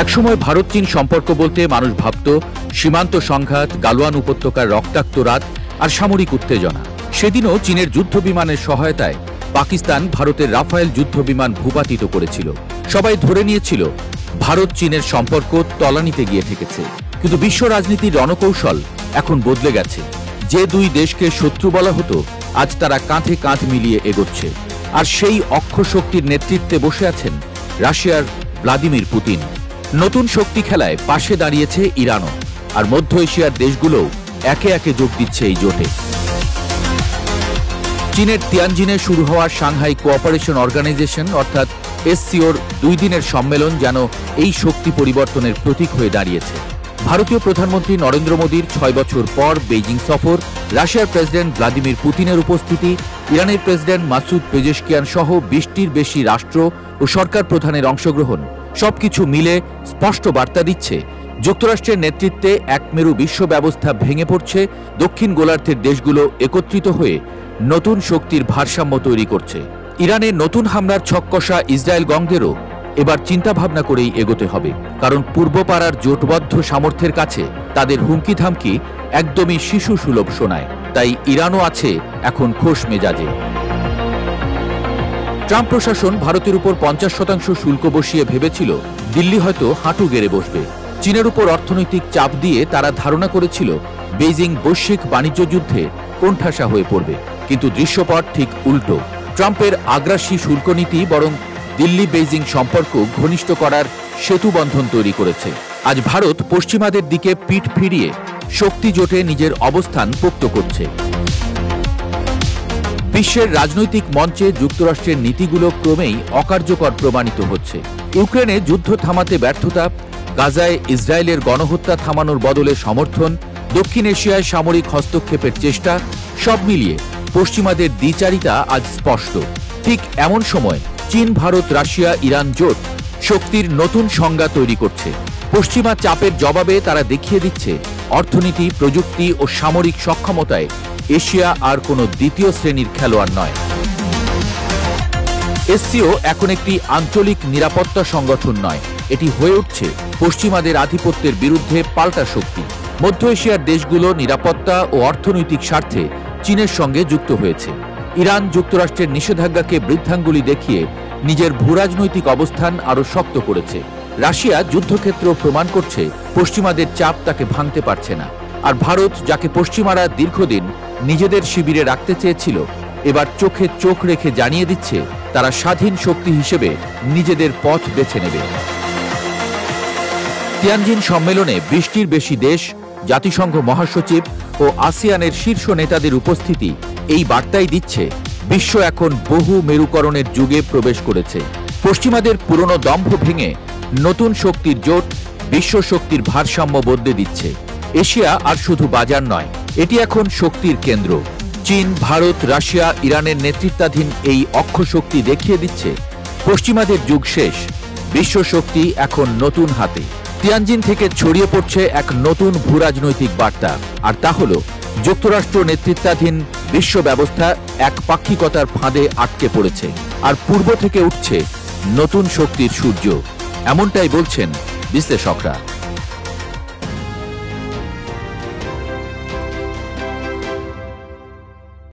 একসময় ভারত চীন সম্পর্ক বলতে মানুষ ভাবত সীমান্ত সংঘাত, গালওয়ান উপত্যকার রক্তাক্ত রাত আর সামরিক উত্তেজনা। সেদিনও চীনের যুদ্ধ বিমানের সহায়তায় পাকিস্তান ভারতের রাফায়েল যুদ্ধ বিমান ভূপাতিত করেছিল। সবাই ধরে নিয়েছিল ভারত চীনের সম্পর্ক তলানিতে গিয়ে ঠেকেছে। কিন্তু বিশ্ব রাজনীতির রণকৌশল এখন বদলে গেছে। যে দুই দেশকে শত্রু বলা হতো, আজ তারা কাঁধে কাঁধ মিলিয়ে এগোচ্ছে। আর সেই অক্ষ শক্তির নেতৃত্বে বসে আছেন রাশিয়ার ভ্লাদিমির পুতিন। নতুন শক্তি খেলায় পাশে দাঁড়িয়েছে ইরানও, আর মধ্য এশিয়ার দেশগুলোও একে একে যোগ দিচ্ছে এই জোটে। চীনের তিয়ানজিনে শুরু হওয়া সাংহাই কোঅপারেশন অর্গানাইজেশন অর্থাৎ এসসিওর 2 দিনের সম্মেলন যেন এই শক্তি পরিবর্তনের প্রতীক হয়ে দাঁড়িয়েছে। ভারতীয় প্রধানমন্ত্রী নরেন্দ্র মোদীর 6 বছর পর বেইজিং সফর, রাশিয়ার প্রেসিডেন্ট ভ্লাদিমির পুতিনের উপস্থিতি, ইরানের প্রেসিডেন্ট মাসুদ পেজেশকিয়ান সহ 20টির বেশি রাষ্ট্র ও সরকার প্রধানের অংশগ্রহণ সবকিছু মিলে স্পষ্ট বার্তা দিচ্ছে যুক্তরাষ্ট্রের নেতৃত্বে একমেরু বিশ্ব ব্যবস্থা ভেঙে পড়ছে। দক্ষিণ গোলার্ধের দেশগুলো একত্রিত হয়ে নতুন শক্তির ভারসাম্য তৈরি করছে। ইরানের নতুন হামলার ছককষা ইসরায়েল গংদেরও এবার চিন্তাভাবনা করেই এগোতে হবে, কারণ পূর্বপাড়ার জোটবদ্ধ সামর্থ্যের কাছে তাদের হুমকি ধামকি একদমই শিশু সুলভ শোনায়। তাই ইরানও আছে এখন খোশ মেজাজে। ট্রাম্প প্রশাসন ভারতের উপর 50% শুল্ক বসিয়ে ভেবেছিল দিল্লি হয়তো হাঁটু গেড়ে বসবে। চীনের উপর অর্থনৈতিক চাপ দিয়ে তারা ধারণা করেছিল বেইজিং বৈশ্বিক বাণিজ্য যুদ্ধে কোণঠাসা হয়ে পড়বে। কিন্তু দৃশ্যপট ঠিক উল্টো। ট্রাম্পের আগ্রাসী শুল্ক নীতি বরং দিল্লি বেইজিং সম্পর্ক ঘনিষ্ঠ করার সেতুবন্ধন তৈরি করেছে। আজ ভারত পশ্চিমাদের দিকে পিঠ ফিরিয়ে শক্তি জোটে নিজের অবস্থান পোক্ত করছে। বিশ্বের রাজনৈতিক মঞ্চে যুক্তরাষ্ট্রের নীতিগুলো ক্রমেই অকার্যকর প্রমাণিত হচ্ছে। ইউক্রেনে যুদ্ধ থামাতে ব্যর্থতা, গাজায় ইসরায়েলের গণহত্যা থামানোর বদলে সমর্থন, দক্ষিণ এশিয়ায় সামরিক হস্তক্ষেপের চেষ্টা, সব মিলিয়ে পশ্চিমাদের দ্বিচারিতা আজ স্পষ্ট। ঠিক এমন সময় চীন, ভারত, রাশিয়া, ইরান জোট শক্তির নতুন সংজ্ঞা তৈরি করছে। পশ্চিমা চাপের জবাবে তারা দেখিয়ে দিচ্ছে অর্থনীতি, প্রযুক্তি ও সামরিক সক্ষমতায় এশিয়া আর কোনো দ্বিতীয় শ্রেণীর খেলোয়াড় নয়। এসসিও এখন একটি আঞ্চলিক নিরাপত্তা সংগঠন নয়, এটি হয়ে উঠছে পশ্চিমাদের আধিপত্যের বিরুদ্ধে পাল্টা শক্তি। মধ্য এশিয়ার দেশগুলো নিরাপত্তা ও অর্থনৈতিক স্বার্থে চীনের সঙ্গে যুক্ত হয়েছে। ইরান যুক্তরাষ্ট্রের নিষেধাজ্ঞাকে বৃদ্ধাঙ্গুলি দেখিয়ে নিজের ভূরাজনৈতিক অবস্থান আরও শক্ত করেছে। রাশিয়া যুদ্ধক্ষেত্র প্রমাণ করছে পশ্চিমাদের চাপ তাকে ভাঙতে পারছে না। আর ভারত, যাকে পশ্চিমারা দীর্ঘদিন নিজেদের শিবিরে রাখতে চেয়েছিল, এবার চোখে চোখ রেখে জানিয়ে দিচ্ছে তারা স্বাধীন শক্তি হিসেবে নিজেদের পথ বেছে নেবে। তিয়ানজিন সম্মেলনে 20টির বেশি দেশ, জাতিসংঘ মহাসচিব ও আসিয়ানের শীর্ষ নেতাদের উপস্থিতি এই বার্তাই দিচ্ছে বিশ্ব এখন বহু মেরুকরণের যুগে প্রবেশ করেছে। পশ্চিমাদের পুরনো দম্ভ ভেঙে নতুন শক্তির জোট বিশ্ব শক্তির ভারসাম্য বদলে দিচ্ছে। এশিয়া আর শুধু বাজার নয়, এটি এখন শক্তির কেন্দ্র। চীন, ভারত, রাশিয়া, ইরানের নেতৃত্বাধীন এই অক্ষ শক্তি দেখিয়ে দিচ্ছে পশ্চিমাদের যুগ শেষ, বিশ্ব শক্তি এখন নতুন হাতে। তিয়ানজিন থেকে ছড়িয়ে পড়ছে এক নতুন ভূরাজনৈতিক বার্তা, আর তা হল যুক্তরাষ্ট্র নেতৃত্বাধীন বিশ্ব ব্যবস্থা একপাক্ষিকতার ফাঁদে আটকে পড়েছে, আর পূর্ব থেকে উঠছে নতুন শক্তির সূর্য। এমনটাই বলছেন বিশ্লেষকরা।